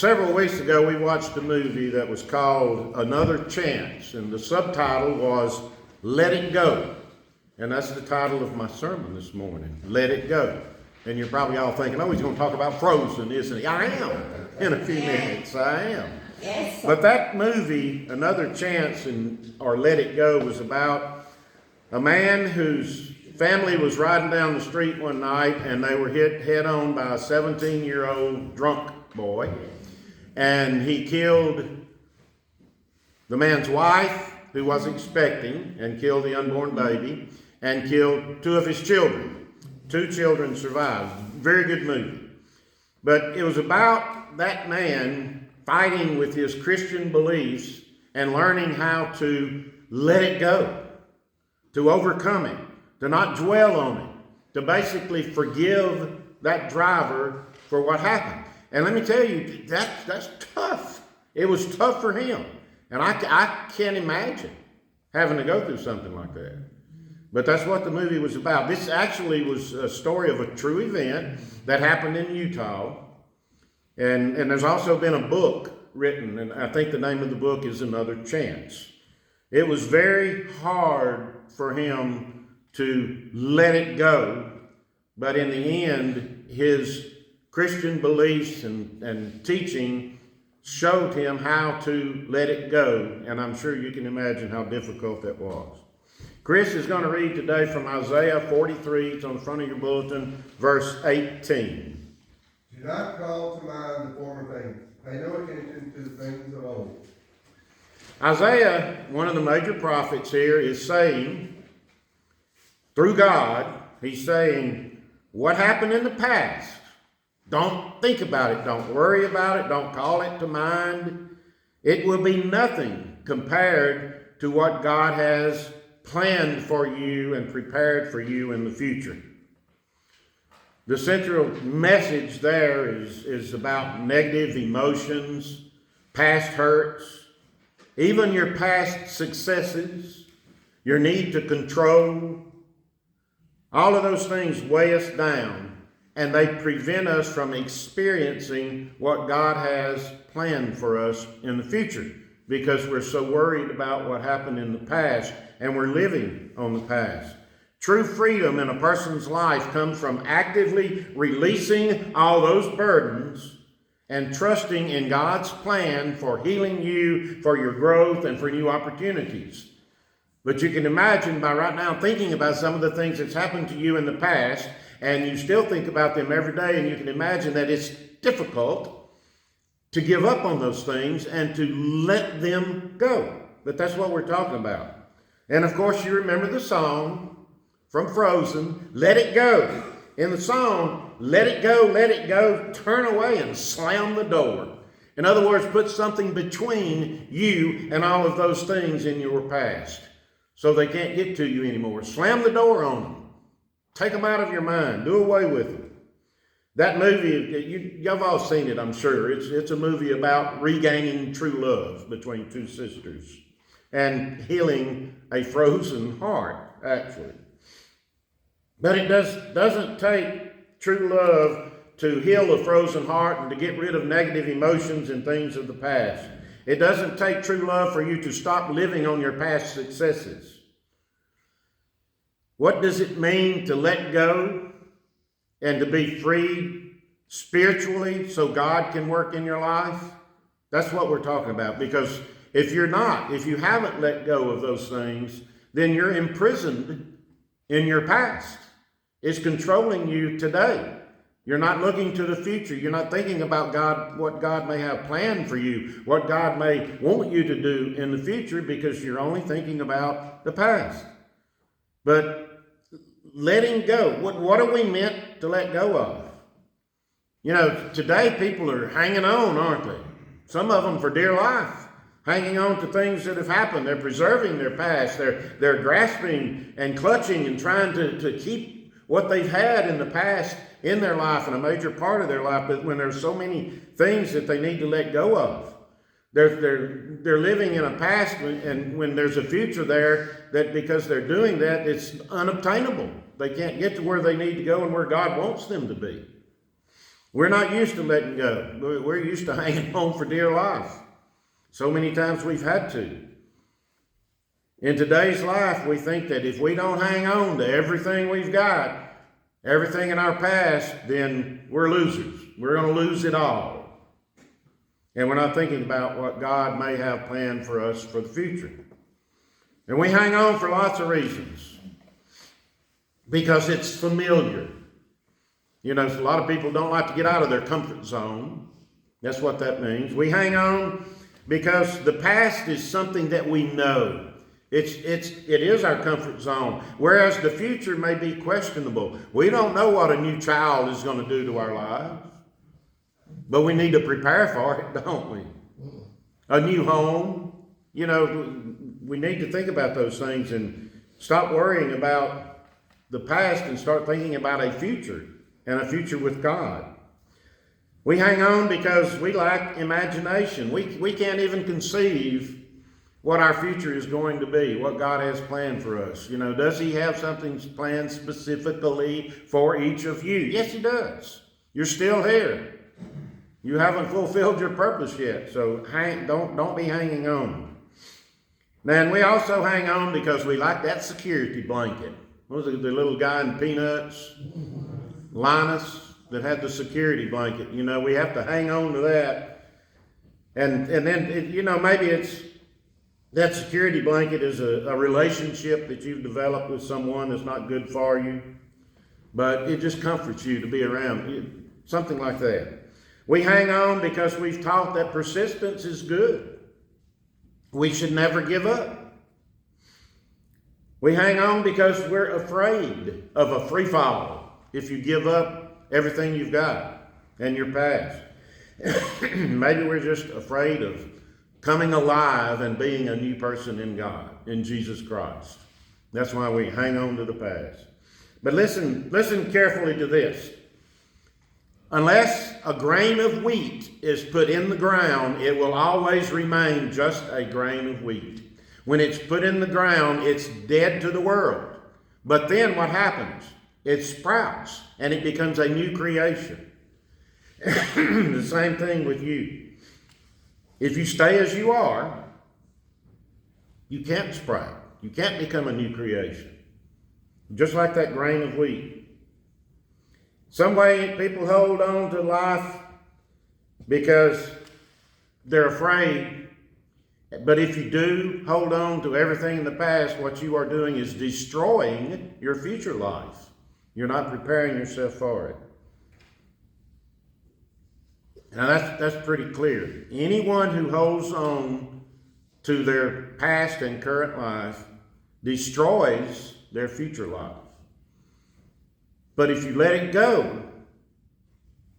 Several weeks ago, we watched a movie that was called Another Chance, and the subtitle was Let It Go. And that's the title of my sermon this morning, Let It Go. And you're probably all thinking, oh, he's going to talk about Frozen, isn't he? I am. In a few minutes, I am. Yes. But that movie, Another Chance, or Let It Go, was about a man whose family was riding down the street one night and they were hit head on by a 17-year-old drunk boy. And he killed the man's wife, who was expecting, and killed the unborn baby, and killed two of his children. 2 children survived. Very good movie. But it was about that man fighting with his Christian beliefs and learning how to let it go, to overcome it, to not dwell on it, to basically forgive that driver for what happened. And let me tell you, that's tough. It was tough for him. And I can't imagine having to go through something like that. But that's what the movie was about. This actually was a story of a true event that happened in Utah. And there's also been a book written, and I think the name of the book is Another Chance. It was very hard for him to let it go, but in the end, his Christian beliefs and teaching showed him how to let it go, and I'm sure you can imagine how difficult that was. Chris is going to read today from Isaiah 43, it's on the front of your bulletin, verse 18. Do not call to mind the former things. Pay no attention to the things of old. Isaiah, one of the major prophets here, is saying, through God, he's saying, what happened in the past? Don't think about it. Don't worry about it. Don't call it to mind. It will be nothing compared to what God has planned for you and prepared for you in the future. The central message there is about negative emotions, past hurts, even your past successes, your need to control. All of those things weigh us down, and they prevent us from experiencing what God has planned for us in the future because we're so worried about what happened in the past and we're living on the past. True freedom in a person's life comes from actively releasing all those burdens and trusting in God's plan for healing you, for your growth, and for new opportunities. But you can imagine by right now thinking about some of the things that's happened to you in the past, and you still think about them every day, and you can imagine that it's difficult to give up on those things and to let them go. But that's what we're talking about. And of course, you remember the song from Frozen, Let It Go. In the song, let it go, turn away and slam the door. In other words, put something between you and all of those things in your past so they can't get to you anymore. Slam the door on them. Take them out of your mind. Do away with them. That movie, you've all seen it, I'm sure. It's a movie about regaining true love between 2 sisters and healing a frozen heart, actually. But it doesn't take true love to heal a frozen heart and to get rid of negative emotions and things of the past. It doesn't take true love for you to stop living on your past successes. What does it mean to let go and to be free spiritually so God can work in your life? That's what we're talking about. Because if you haven't let go of those things, then you're imprisoned in your past. It's controlling you today. You're not looking to the future. You're not thinking about God, what God may have planned for you, what God may want you to do in the future, because you're only thinking about the past. But letting go, what are we meant to let go of? You know, today people are hanging on, aren't they? Some of them for dear life, hanging on to things that have happened. They're preserving their past. They're grasping and clutching and trying to keep what they've had in the past in their life and a major part of their life. But when there's so many things that they need to let go of, they're living in a past, and when there's a future there, that because they're doing that, it's unobtainable. They can't get to where they need to go and where God wants them to be. We're not used to letting go. We're used to hanging on for dear life. So many times we've had to. In today's life, we think that if we don't hang on to everything we've got, everything in our past, then we're losers. We're going to lose it all. And we're not thinking about what God may have planned for us for the future. And we hang on for lots of reasons. Because it's familiar. You know, a lot of people don't like to get out of their comfort zone. That's what that means. We hang on because the past is something that we know. It is our comfort zone. Whereas the future may be questionable. We don't know what a new child is going to do to our lives. But we need to prepare for it, don't we? A new home. You know, we need to think about those things and stop worrying about the past and start thinking about a future and a future with God. We hang on because we lack imagination. We can't even conceive what our future is going to be, what God has planned for us. You know, does He have something planned specifically for each of you? Yes, He does. You're still here. You haven't fulfilled your purpose yet, so don't be hanging on. Then we also hang on because we like that security blanket. What was it, the little guy in Peanuts? Linus, that had the security blanket. You know, we have to hang on to that. And then, you know, maybe it's that security blanket is a relationship that you've developed with someone that's not good for you, but it just comforts you to be around. Something like that. We hang on because we've taught that persistence is good. We should never give up. We hang on because we're afraid of a free fall if you give up everything you've got and your past. Maybe we're just afraid of coming alive and being a new person in God, in Jesus Christ. That's why we hang on to the past. But listen carefully to this. Unless a grain of wheat is put in the ground, it will always remain just a grain of wheat. When it's put in the ground, it's dead to the world. But then what happens? It sprouts and it becomes a new creation. The same thing with you. If you stay as you are, you can't sprout. You can't become a new creation. Just like that grain of wheat. Some way people hold on to life because they're afraid. But if you do hold on to everything in the past, what you are doing is destroying your future life. You're not preparing yourself for it. Now that's pretty clear. Anyone who holds on to their past and current life destroys their future life. But if you let it go,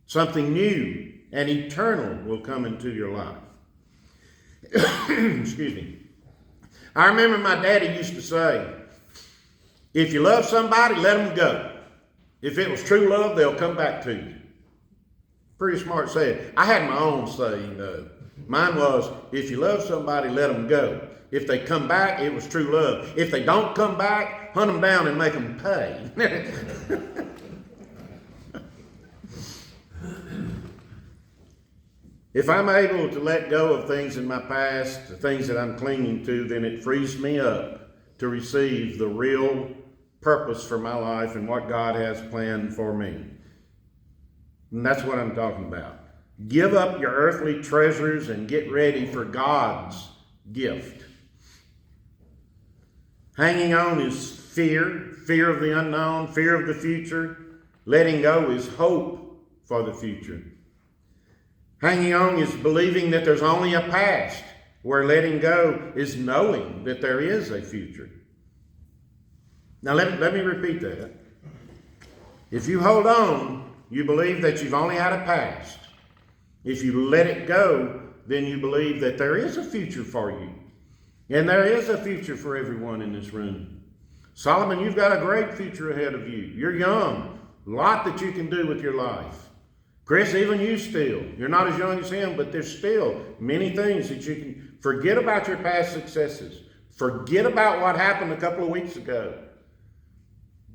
something new and eternal will come into your life. Excuse me. I remember my daddy used to say, if you love somebody, let them go. If it was true love, they'll come back to you. Pretty smart saying. I had my own saying though. Mine was, if you love somebody, let them go. If they come back, it was true love. If they don't come back, hunt them down and make them pay. If I'm able to let go of things in my past, the things that I'm clinging to, then it frees me up to receive the real purpose for my life and what God has planned for me. And that's what I'm talking about. Give up your earthly treasures and get ready for God's gift. Hanging on is fear of the unknown, fear of the future. Letting go is hope for the future. Hanging on is believing that there's only a past, where letting go is knowing that there is a future. Now let me repeat that. If you hold on, you believe that you've only had a past. If you let it go, then you believe that there is a future for you. And there is a future for everyone in this room. Solomon, you've got a great future ahead of you. You're young. A lot that you can do with your life. Chris, even you still. You're not as young as him, but there's still many things that you can forget about your past successes. Forget about what happened a couple of weeks ago.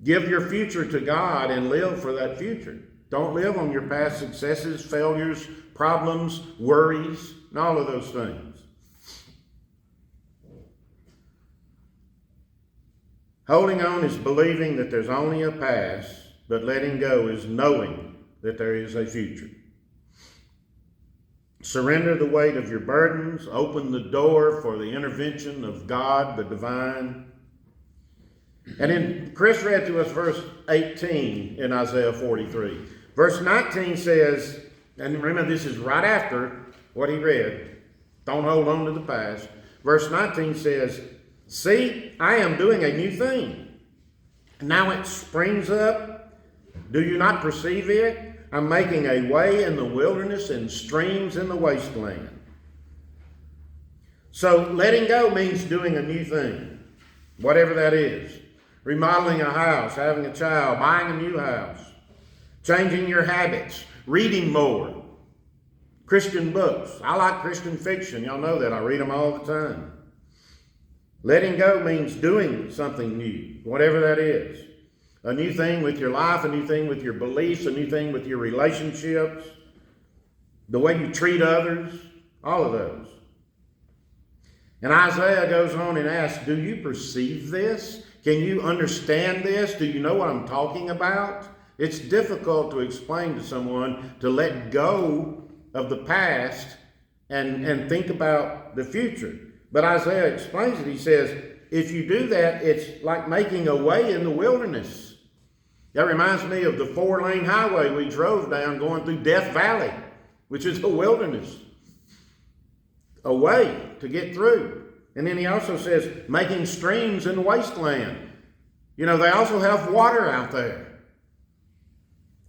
Give your future to God and live for that future. Don't live on your past successes, failures, problems, worries, and all of those things. Holding on is believing that there's only a past, but letting go is knowing that there is a future. Surrender the weight of your burdens. Open the door for the intervention of God, the divine. And then Chris read to us verse 18 in Isaiah 43. Verse 19 says, and remember this is right after what he read. Don't hold on to the past. Verse 19 says, see, I am doing a new thing. Now it springs up. Do you not perceive it? I'm making a way in the wilderness and streams in the wasteland. So letting go means doing a new thing, whatever that is. Remodeling a house, having a child, buying a new house, changing your habits, reading more, Christian books. I like Christian fiction. Y'all know that. I read them all the time. Letting go means doing something new, whatever that is. A new thing with your life, a new thing with your beliefs, a new thing with your relationships, the way you treat others, all of those. And Isaiah goes on and asks, do you perceive this? Can you understand this? Do you know what I'm talking about? It's difficult to explain to someone to let go of the past and think about the future. But Isaiah explains it. He says, if you do that, it's like making a way in the wilderness. That reminds me of the 4-lane highway we drove down going through Death Valley, which is a wilderness. A way to get through. And then he also says, making streams in the wasteland. You know, they also have water out there.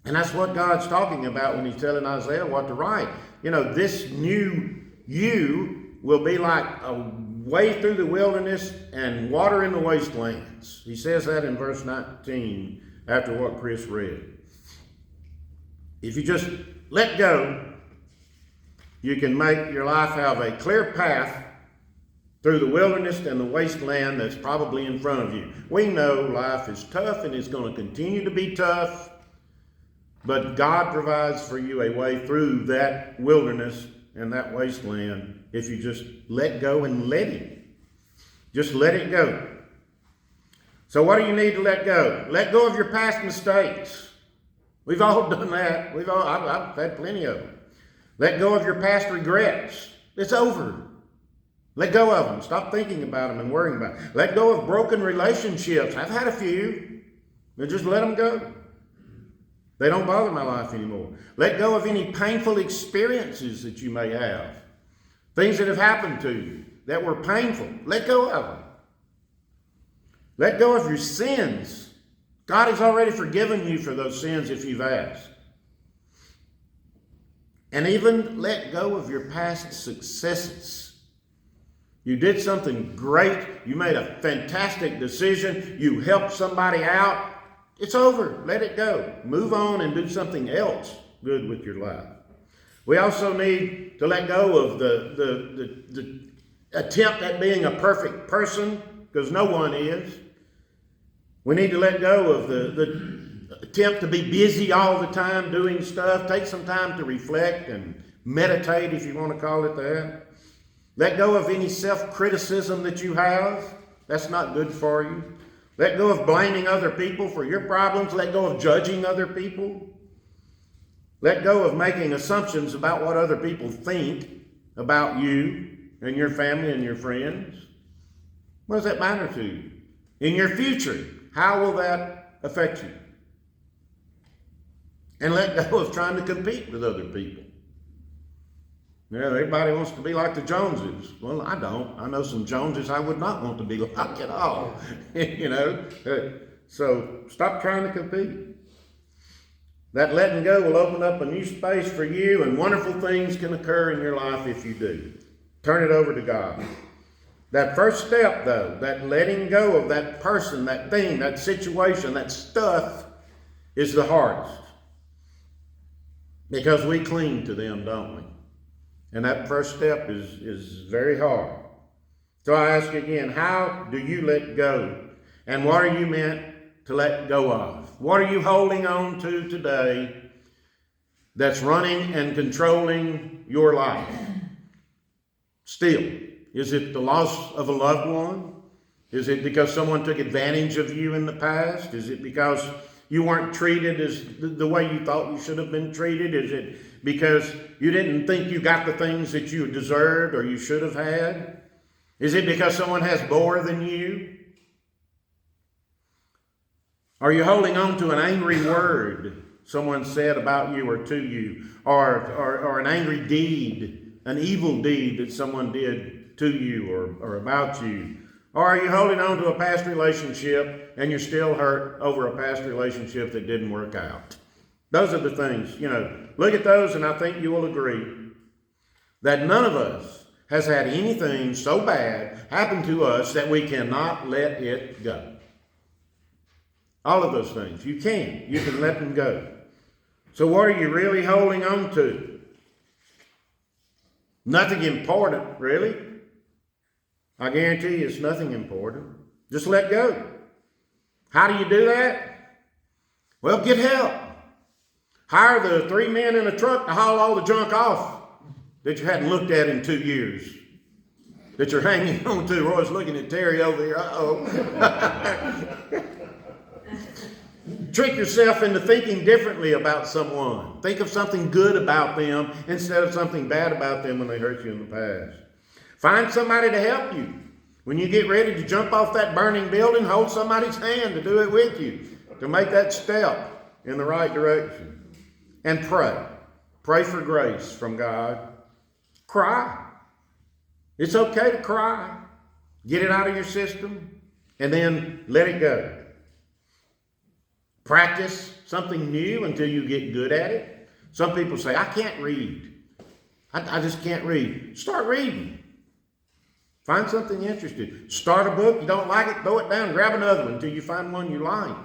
And that's what God's talking about when he's telling Isaiah what to write. You know, this new you will be like a way through the wilderness and water in the wastelands. He says that in verse 19 after what Chris read. If you just let go, you can make your life have a clear path through the wilderness and the wasteland that's probably in front of you. We know life is tough and it's going to continue to be tough, but God provides for you a way through that wilderness and that wasteland if you just let go and let Him. Just let it go. So what do you need to let go? Let go of your past mistakes. We've all done that. I've had plenty of them. Let go of your past regrets. It's over. Let go of them. Stop thinking about them and worrying about them. Let go of broken relationships. I've had a few. But just let them go. They don't bother my life anymore. Let go of any painful experiences that you may have. Things that have happened to you that were painful. Let go of them. Let go of your sins. God has already forgiven you for those sins if you've asked. And even let go of your past successes. You did something great. You made a fantastic decision. You helped somebody out. It's over. Let it go. Move on and do something else good with your life. We also need to let go of the attempt at being a perfect person, because no one is. We need to let go of the attempt to be busy all the time doing stuff. Take some time to reflect and meditate, if you want to call it that. Let go of any self-criticism that you have. That's not good for you. Let go of blaming other people for your problems. Let go of judging other people. Let go of making assumptions about what other people think about you and your family and your friends. What does that matter to you? In your future, how will that affect you? And let go of trying to compete with other people. Yeah, everybody wants to be like the Joneses. Well, I don't. I know some Joneses I would not want to be like at all. You know? So stop trying to compete. That letting go will open up a new space for you, and wonderful things can occur in your life if you do. Turn it over to God. That first step, though, that letting go of that person, that thing, that situation, that stuff, is the hardest. Because we cling to them, don't we? And that first step is very hard. So I ask again, how do you let go? And what are you meant to let go of? What are you holding on to today that's running and controlling your life? Still, is it the loss of a loved one? Is it because someone took advantage of you in the past? Is it because you weren't treated as the way you thought you should have been treated? Is it because you didn't think you got the things that you deserved or you should have had? Is it because someone has more than you? Are you holding on to an angry word someone said about you or to you? Or an angry deed, an evil deed that someone did to you or about you? Or are you holding on to a past relationship and you're still hurt over a past relationship that didn't work out? Those are the things, look at those and I think you will agree that none of us has had anything so bad happen to us that we cannot let it go. All of those things, you can let them go. So what are you really holding on to? Nothing important, really. I guarantee you it's nothing important. Just let go. How do you do that? Well, get help. Hire the 3 men in a truck to haul all the junk off that you hadn't looked at in 2 years, that you're hanging on to. Roy's looking at Terry over here. Uh-oh. Trick yourself into thinking differently about someone. Think of something good about them instead of something bad about them when they hurt you in the past. Find somebody to help you. When you get ready to jump off that burning building, hold somebody's hand to do it with you, to make that step in the right direction. And pray. Pray for grace from God. Cry. It's okay to cry. Get it out of your system and then let it go. Practice something new until you get good at it. Some people say, I can't read. I just can't read. Start reading. Find something interesting. Start a book. You don't like it, throw it down. Grab another one until you find one you like.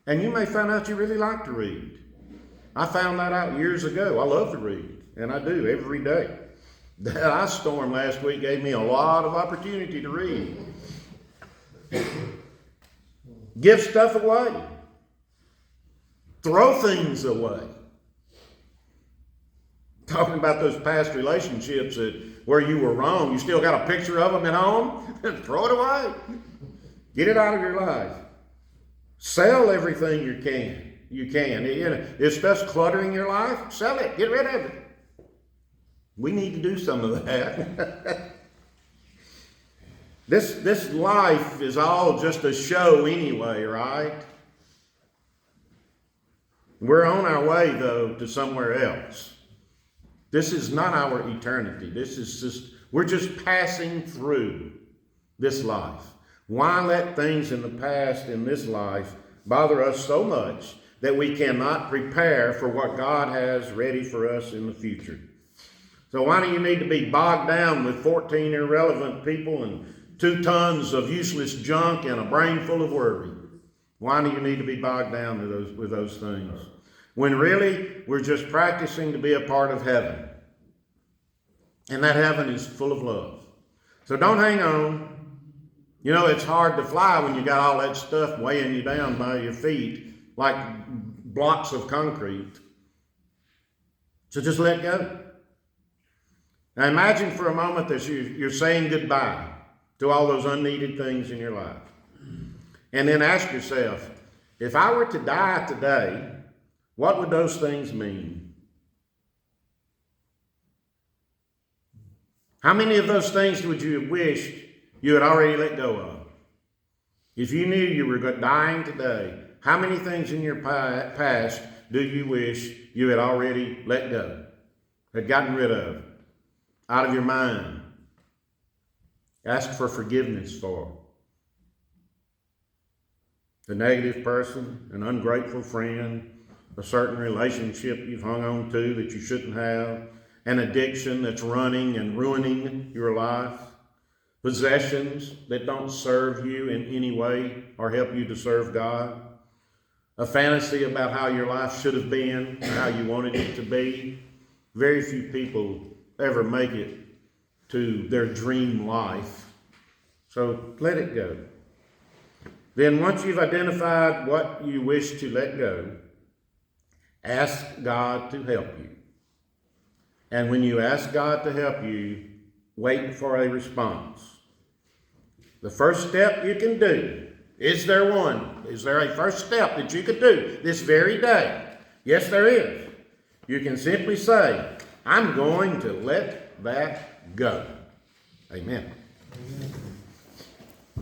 And you may find out you really like to read. I found that out years ago. I love to read, and I do every day. That ice storm last week gave me a lot of opportunity to read. Give stuff away. Throw things away. Talking about those past relationships where you were wrong, you still got a picture of them at home? Throw it away. Get it out of your life. Sell everything you can. If stuff's cluttering your life, sell it. Get rid of it. We need to do some of that. This life is all just a show anyway, right? We're on our way, though, to somewhere else. This is not our eternity. We're just passing through this life. Why let things in the past in this life bother us so much that we cannot prepare for what God has ready for us in the future? So why do you need to be bogged down with 14 irrelevant people and 2 tons of useless junk and a brain full of worry? Why do you need to be bogged down with those things? When really, we're just practicing to be a part of heaven. And that heaven is full of love. So don't hang on. It's hard to fly when you got all that stuff weighing you down by your feet like blocks of concrete. So just let go. Now imagine for a moment that you're saying goodbye to all those unneeded things in your life. And then ask yourself, if I were to die today, what would those things mean? How many of those things would you have wished you had already let go of? If you knew you were dying today, how many things in your past do you wish you had already let go, had gotten rid of, out of your mind? Ask for forgiveness for. A negative person, an ungrateful friend, a certain relationship you've hung on to that you shouldn't have, an addiction that's running and ruining your life, possessions that don't serve you in any way or help you to serve God, a fantasy about how your life should have been, how you wanted it to be. Very few people ever make it to their dream life. So let it go. Then once you've identified what you wish to let go, ask God to help you. And when you ask God to help you, wait for a response. The first step you can do, is there one? Is there a first step that you could do this very day? Yes, there is. You can simply say, I'm going to let that go. Amen.